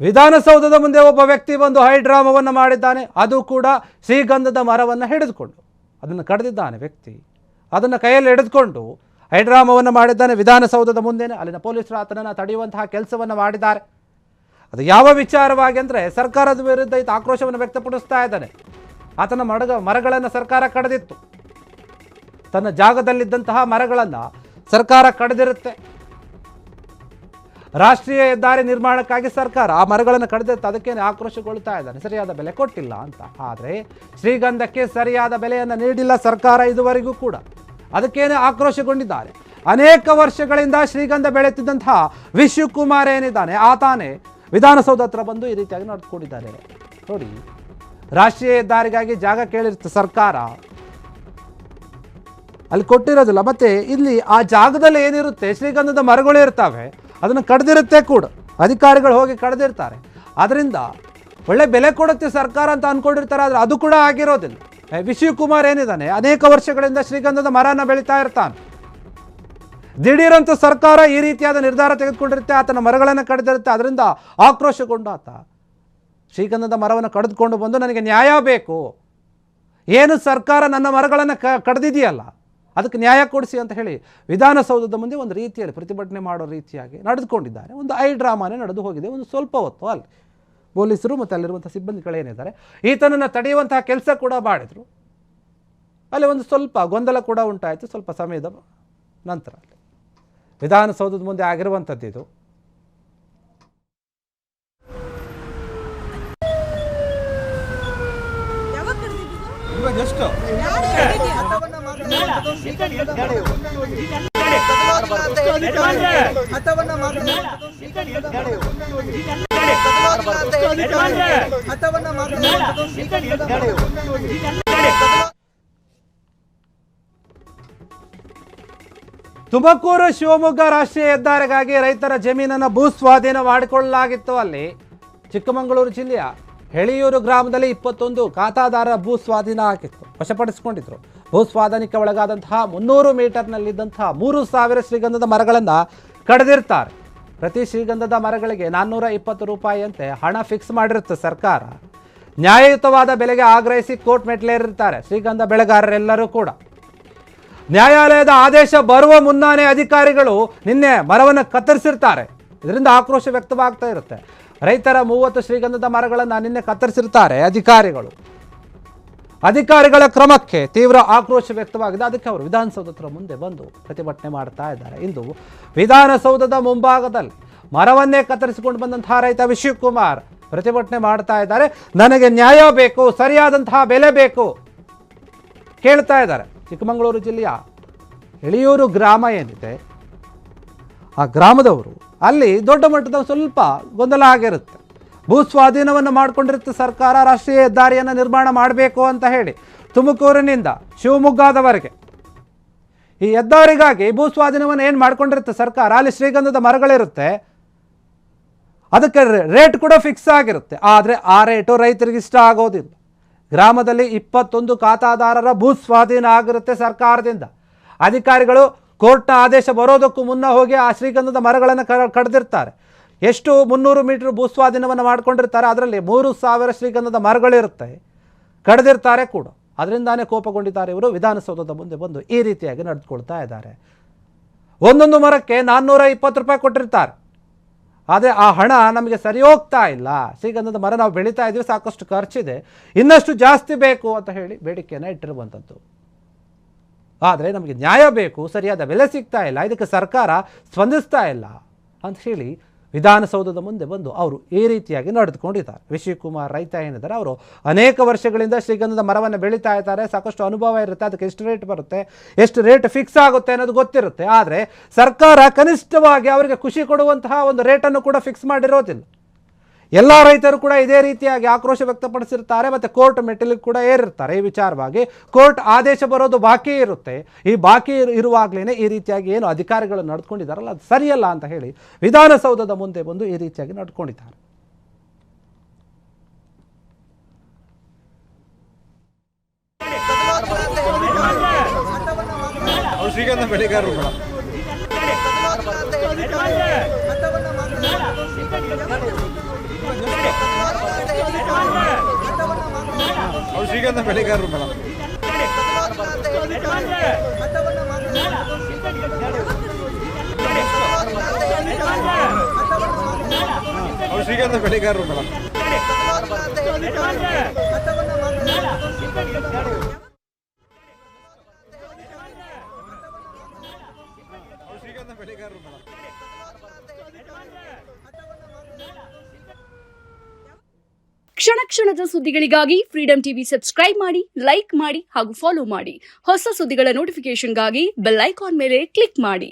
ವಿಧಾನಸೌಧದ ಮುಂದೆ ಒಬ್ಬ ವ್ಯಕ್ತಿ ಬಂದು ಹೈಡ್ರಾಮವನ್ನು ಮಾಡಿದ್ದಾನೆ. ಅದು ಕೂಡ ಶ್ರೀಗಂಧದ ಮರವನ್ನು ಹಿಡಿದುಕೊಂಡು ಅದನ್ನು ಕಡಿದಿದ್ದಾನೆ ವ್ಯಕ್ತಿ. ಅದನ್ನು ಕೈಯಲ್ಲಿ ಹಿಡಿದುಕೊಂಡು ಹೈಡ್ರಾಮವನ್ನು ಮಾಡಿದ್ದಾನೆ ವಿಧಾನಸೌಧದ ಮುಂದೆನೇ. ಅಲ್ಲಿನ ಪೊಲೀಸರು ಆತನನ್ನು ತಡೆಯುವಂತಹ ಕೆಲಸವನ್ನು ಮಾಡಿದ್ದಾರೆ. ಅದು ಯಾವ ವಿಚಾರವಾಗಿ ಅಂದರೆ ಸರ್ಕಾರದ ವಿರುದ್ಧ ಈತ ಆಕ್ರೋಶವನ್ನು ವ್ಯಕ್ತಪಡಿಸ್ತಾ ಇದ್ದಾನೆ. ಆತನ ಮರಗಳನ್ನು ಸರ್ಕಾರ ಕಡಿದಿತ್ತು. ತನ್ನ ಜಾಗದಲ್ಲಿದ್ದಂತಹ ಮರಗಳನ್ನು ಸರ್ಕಾರ ಕಡಿದಿರುತ್ತೆ. ರಾಷ್ಟ್ರೀಯ ಹೆದ್ದಾರಿ ನಿರ್ಮಾಣಕ್ಕಾಗಿ ಸರ್ಕಾರ ಆ ಮರಗಳನ್ನು ಕಡಿದಿರುತ್ತೆ. ಅದಕ್ಕೇನೆ ಆಕ್ರೋಶಗೊಳ್ತಾ ಇದ್ದಾನೆ, ಸರಿಯಾದ ಬೆಲೆ ಕೊಟ್ಟಿಲ್ಲ ಅಂತ. ಆದರೆ ಶ್ರೀಗಂಧಕ್ಕೆ ಸರಿಯಾದ ಬೆಲೆಯನ್ನು ನೀಡಿಲ್ಲ ಸರ್ಕಾರ ಇದುವರೆಗೂ ಕೂಡ. ಅದಕ್ಕೇನೆ ಆಕ್ರೋಶಗೊಂಡಿದ್ದಾರೆ. ಅನೇಕ ವರ್ಷಗಳಿಂದ ಶ್ರೀಗಂಧ ಬೆಳೆಯುತ್ತಿದ್ದಂತಹ ವಿಶ್ವಕುಮಾರ್ ಏನಿದ್ದಾನೆ ಆತಾನೆ ವಿಧಾನಸೌಧ ಹತ್ರ ಬಂದು ಈ ರೀತಿಯಾಗಿ ನಡೆದುಕೊಂಡಿದ್ದಾರೆ. ನೋಡಿ, ರಾಷ್ಟ್ರೀಯ ಹೆದ್ದಾರಿಗಾಗಿ ಜಾಗ ಕೇಳಿರುತ್ತೆ ಸರ್ಕಾರ, ಅಲ್ಲಿ ಕೊಟ್ಟಿರೋದಿಲ್ಲ. ಮತ್ತೆ ಇಲ್ಲಿ ಆ ಜಾಗದಲ್ಲಿ ಏನಿರುತ್ತೆ ಶ್ರೀಗಂಧದ ಮರಗಳು ಇರ್ತವೆ, ಅದನ್ನು ಕಡ್ದಿರುತ್ತೆ ಕೂಡ. ಅಧಿಕಾರಿಗಳು ಹೋಗಿ ಕಡ್ದಿರ್ತಾರೆ. ಅದರಿಂದ ಒಳ್ಳೆ ಬೆಲೆ ಕೊಡುತ್ತೆ ಸರ್ಕಾರ ಅಂತ ಅಂದ್ಕೊಂಡಿರ್ತಾರೆ. ಆದರೆ ಅದು ಕೂಡ ಆಗಿರೋದಿಲ್ಲ. ವಿಶ್ವಕುಮಾರ್ ಏನಿದ್ದಾನೆ ಅನೇಕ ವರ್ಷಗಳಿಂದ ಶ್ರೀಗಂಧದ ಮರನ ಬೆಳೀತಾ ಇರ್ತಾನೆ. ದಿಢೀರಂತ ಸರ್ಕಾರ ಈ ರೀತಿಯಾದ ನಿರ್ಧಾರ ತೆಗೆದುಕೊಂಡಿರುತ್ತೆ, ಆತನ ಮರಗಳನ್ನು ಕಡಿದಿರುತ್ತೆ. ಅದರಿಂದ ಆಕ್ರೋಶಗೊಂಡು ಆತ ಶ್ರೀಗಂಧದ ಮರವನ್ನು ಕಡಿದುಕೊಂಡು ಬಂದು ನನಗೆ ನ್ಯಾಯ ಬೇಕು, ಏನು ಸರ್ಕಾರ ನನ್ನ ಮರಗಳನ್ನು ಕಡ್ದಿದೆಯಲ್ಲ ಅದಕ್ಕೆ ನ್ಯಾಯ ಕೊಡಿಸಿ ಅಂತ ಹೇಳಿ ವಿಧಾನಸೌಧದ ಮುಂದೆ ಒಂದು ರೀತಿಯಲ್ಲಿ ಪ್ರತಿಭಟನೆ ಮಾಡೋ ರೀತಿಯಾಗಿ ನಡೆದುಕೊಂಡಿದ್ದಾರೆ. ಒಂದು ಡ್ರಾಮಾನೇ ನಡೆದು ಹೋಗಿದೆ. ಒಂದು ಸ್ವಲ್ಪ ಹೊತ್ತು ಅಲ್ಲಿ ಪೊಲೀಸರು ಮತ್ತು ಅಲ್ಲಿರುವಂಥ ಸಿಬ್ಬಂದಿಗಳೇನಿದ್ದಾರೆ ಈತನನ್ನು ತಡೆಯುವಂತಹ ಕೆಲಸ ಕೂಡ ಮಾಡಿದರು. ಅಲ್ಲಿ ಒಂದು ಸ್ವಲ್ಪ ಗೊಂದಲ ಕೂಡ ಉಂಟಾಯಿತು. ಸ್ವಲ್ಪ ಸಮಯದ ನಂತರ ವಿಧಾನಸೌಧದ ಮುಂದೆ ಆಗಿರುವಂಥದ್ದು ಇದು. ತುಮಕೂರು ಶಿವಮೊಗ್ಗ ರಾಷ್ಟ್ರೀಯ ಹೆದ್ದಾರಿಗಾಗಿ ರೈತರ ಜಮೀನನ್ನು ಭೂಸ್ವಾಧೀನ ಮಾಡಿಕೊಳ್ಳಲಾಗಿತ್ತು. ಅಲ್ಲಿ ಚಿಕ್ಕಮಗಳೂರು ಜಿಲ್ಲೆಯ ಹೆಳಿಯೂರು ಗ್ರಾಮದಲ್ಲಿ 21 ಖಾತಾದಾರರ ಭೂಸ್ವಾಧೀನ ಆಗಿತ್ತು, ವಶಪಡಿಸಿಕೊಂಡಿದ್ರು. ಭೂಸ್ವಾಧೀನಕ್ಕೆ ಒಳಗಾದಂತಹ 300 ಮೀಟರ್ನಲ್ಲಿದ್ದಂತಹ 3000 ಶ್ರೀಗಂಧದ ಮರಗಳನ್ನು ಕಡಿದಿರ್ತಾರೆ. ಪ್ರತಿ ಶ್ರೀಗಂಧದ ಮರಗಳಿಗೆ 420 ರೂಪಾಯಿಯಂತೆ ಹಣ ಫಿಕ್ಸ್ ಮಾಡಿರುತ್ತೆ ಸರ್ಕಾರ. ನ್ಯಾಯಯುತವಾದ ಬೆಲೆಗೆ ಆಗ್ರಹಿಸಿ ಕೋರ್ಟ್ ಮೆಟ್ಲೇರಿರ್ತಾರೆ ಶ್ರೀಗಂಧ ಬೆಳೆಗಾರರೆಲ್ಲರೂ ಕೂಡ. ನ್ಯಾಯಾಲಯದ ಆದೇಶ ಬರುವ ಮುನ್ನಾನೇ ಅಧಿಕಾರಿಗಳು ನಿನ್ನೆ ಮರವನ್ನು ಕತ್ತರಿಸಿರ್ತಾರೆ. ಇದರಿಂದ ಆಕ್ರೋಶ ವ್ಯಕ್ತವಾಗ್ತಾ ಇರುತ್ತೆ. ರೈತರ 30 ಶ್ರೀಗಂಧದ ಮರಗಳನ್ನು ನಿನ್ನೆ ಕತ್ತರಿಸಿರ್ತಾರೆ ಅಧಿಕಾರಿಗಳು. ಅಧಿಕಾರಿಗಳ ಕ್ರಮಕ್ಕೆ ತೀವ್ರ ಆಕ್ರೋಶ ವ್ಯಕ್ತವಾಗಿದೆ. ಅದಕ್ಕೆ ಅವರು ವಿಧಾನಸೌಧ ಹತ್ರ ಮುಂದೆ ಬಂದು ಪ್ರತಿಭಟನೆ ಮಾಡ್ತಾ ಇದ್ದಾರೆ. ಇಂದು ವಿಧಾನಸೌಧದ ಮುಂಭಾಗದಲ್ಲಿ ಮರವನ್ನೇ ಕತ್ತರಿಸಿಕೊಂಡು ಬಂದಂತಹ ರೈತ ವಿಶ್ವಕುಮಾರ್ ಪ್ರತಿಭಟನೆ ಮಾಡ್ತಾ ಇದ್ದಾರೆ. ನನಗೆ ನ್ಯಾಯ ಬೇಕು, ಸರಿಯಾದಂತಹ ಬೆಲೆ ಬೇಕು ಕೇಳ್ತಾ ಇದ್ದಾರೆ. ಚಿಕ್ಕಮಗಳೂರು ಜಿಲ್ಲೆಯ ಹೆಳಿಯೂರು ಗ್ರಾಮ ಏನಿದೆ ಆ ಗ್ರಾಮದವರು ಅಲ್ಲಿ ದೊಡ್ಡ ಮಟ್ಟದ ಸ್ವಲ್ಪ ಗೊಂದಲ ಆಗಿರುತ್ತೆ. ಭೂಸ್ವಾಧೀನವನ್ನು ಮಾಡಿಕೊಂಡಿರುತ್ತೆ ಸರ್ಕಾರ. ರಾಷ್ಟ್ರೀಯ ಹೆದ್ದಾರಿಯನ್ನು ನಿರ್ಮಾಣ ಮಾಡಬೇಕು ಅಂತ ಹೇಳಿ ತುಮಕೂರಿನಿಂದ ಶಿವಮೊಗ್ಗದವರೆಗೆ ಈ ಹೆದ್ದಾರಿಗಾಗಿ ಭೂಸ್ವಾಧೀನವನ್ನು ಏನು ಮಾಡ್ಕೊಂಡಿರುತ್ತೆ ಸರ್ಕಾರ. ಅಲ್ಲಿ ಶ್ರೀಗಂಧದ ಮರಗಳಿರುತ್ತೆ, ಅದಕ್ಕೆ ರೇಟ್ ಕೂಡ ಫಿಕ್ಸ್ ಆಗಿರುತ್ತೆ. ಆದರೆ ಆ ರೇಟು ರೈತರಿಗೆ ಇಷ್ಟ ಆಗೋದಿಲ್ಲ. ಗ್ರಾಮದಲ್ಲಿ 21 ಖಾತಾದಾರರ ಭೂಸ್ವಾಧೀನ ಆಗಿರುತ್ತೆ ಸರ್ಕಾರದಿಂದ. ಅಧಿಕಾರಿಗಳು ಕೋರ್ಟ್ನ ಆದೇಶ ಬರೋದಕ್ಕೂ ಮುನ್ನ ಹೋಗಿ ಆ ಶ್ರೀಗಂಧದ ಮರಗಳನ್ನು ಕಡ್ದಿರ್ತಾರೆ. ಎಷ್ಟು 300 ಮೀಟರ್ ಭೂಸ್ವಾಧೀನವನ್ನು ಮಾಡ್ಕೊಂಡಿರ್ತಾರೆ. ಅದರಲ್ಲಿ 3000 ಶ್ರೀಗಂಧದ ಮರಗಳಿರುತ್ತೆ, ಕಡ್ದಿರ್ತಾರೆ ಕೂಡ. ಅದರಿಂದಾನೇ ಕೋಪಗೊಂಡಿದ್ದಾರೆ ಇವರು. ವಿಧಾನಸೌಧದ ಮುಂದೆ ಬಂದು ಈ ರೀತಿಯಾಗಿ ನಡೆದುಕೊಳ್ತಾ ಇದ್ದಾರೆ. ಒಂದೊಂದು ಮರಕ್ಕೆ 420 ರೂಪಾಯಿ ಕೊಟ್ಟಿರ್ತಾರೆ. ಆದರೆ ಆ ಹಣ ನಮಗೆ ಸರಿ ಹೋಗ್ತಾ ಇಲ್ಲ. ಶ್ರೀಗಂಧದ ಮರ ನಾವು ಬೆಳೀತಾ ಇದ್ದೀವಿ, ಸಾಕಷ್ಟು ಖರ್ಚಿದೆ, ಇನ್ನಷ್ಟು ಜಾಸ್ತಿ ಬೇಕು ಅಂತ ಹೇಳಿ ಬೇಡಿಕೆಯನ್ನು ಇಟ್ಟಿರುವಂಥದ್ದು. ಆದರೆ ನಮಗೆ ನ್ಯಾಯ ಬೇಕು, ಸರಿಯಾದ ಬೆಲೆ ಸಿಗ್ತಾ ಇಲ್ಲ, ಇದಕ್ಕೆ ಸರ್ಕಾರ ಸ್ಪಂದಿಸ್ತಾ ಇಲ್ಲ ಅಂತ ಹೇಳಿ ವಿಧಾನಸೌಧದ ಮುಂದೆ ಬಂದು ಅವರು ಈ ರೀತಿಯಾಗಿ ನಡೆದುಕೊಂಡಿದ್ದಾರೆ. ವಿಶ್ವಕುಮಾರ್ ರೈತ ಏನಿದ್ದಾರೆ ಅವರು ಅನೇಕ ವರ್ಷಗಳಿಂದ ಶ್ರೀಗಂಧದ ಮರವನ್ನು ಬೆಳೀತಾ ಇದ್ದಾರೆ. ಸಾಕಷ್ಟು ಅನುಭವ ಇರುತ್ತೆ. ಅದಕ್ಕೆ ಎಷ್ಟು ರೇಟ್ ಬರುತ್ತೆ, ಎಷ್ಟು ರೇಟ್ ಫಿಕ್ಸ್ ಆಗುತ್ತೆ ಅನ್ನೋದು ಗೊತ್ತಿರುತ್ತೆ. ಆದರೆ ಸರ್ಕಾರ ಕನಿಷ್ಠವಾಗಿ ಅವರಿಗೆ ಖುಷಿ ಕೊಡುವಂತಹ ಒಂದು ರೇಟನ್ನು ಕೂಡ ಫಿಕ್ಸ್ ಮಾಡಿರೋದಿಲ್ಲ. ಎಲ್ಲ ರೈತರು ಕೂಡ ಇದೇ ರೀತಿಯಾಗಿ ಆಕ್ರೋಶ ವ್ಯಕ್ತಪಡಿಸಿರ್ತಾರೆ. ಮತ್ತು ಕೋರ್ಟ್ ಮೆಟ್ಟಿಲಿಗೆ ಕೂಡ ಏರಿರ್ತಾರೆ. ಈ ವಿಚಾರವಾಗಿ ಕೋರ್ಟ್ ಆದೇಶ ಬರೋದು ಬಾಕಿ ಇರುತ್ತೆ. ಈ ಬಾಕಿ ಇರುವಾಗಲೇ ಈ ರೀತಿಯಾಗಿ ಏನು ಅಧಿಕಾರಿಗಳು ನಡೆದುಕೊಂಡಿದ್ದಾರಲ್ಲ ಅದು ಸರಿಯಲ್ಲ ಅಂತ ಹೇಳಿ ವಿಧಾನಸೌಧದ ಮುಂದೆ ಬಂದು ಈ ರೀತಿಯಾಗಿ ನಡ್ಕೊಂಡಿದ್ದಾರೆ. ಶ್ರೀಗಂಧ ಬೆಳೆಗಾರರು ಶ್ರೀಗಂಧ ಬೆಳೆಗಾರರು ಮೇಡಮ್. ಅವ್ರು ಶ್ರೀಗಂಧ ಬೆಳೆಗಾರರು ಮೇಡಮ್. ಅವ್ರು ಶ್ರೀಗಂಧ ಬೆಳೆಗಾರರು ಮೇಡಮ್. ಕ್ಷಣ ಕ್ಷಣದ ಸುದ್ದಿಗಳಿಗಾಗಿ ಫ್ರೀಡಂ ಟಿವಿ ಸಬ್ಸ್ಕ್ರೈಬ್ ಮಾಡಿ, ಲೈಕ್ ಮಾಡಿ ಹಾಗೂ ಫಾಲೋ ಮಾಡಿ. ಹೊಸ ಸುದ್ದಿಗಳ ನೋಟಿಫಿಕೇಶನ್ಗಾಗಿ ಬೆಲ್ ಐಕಾನ್ ಮೇಲೆ ಕ್ಲಿಕ್ ಮಾಡಿ.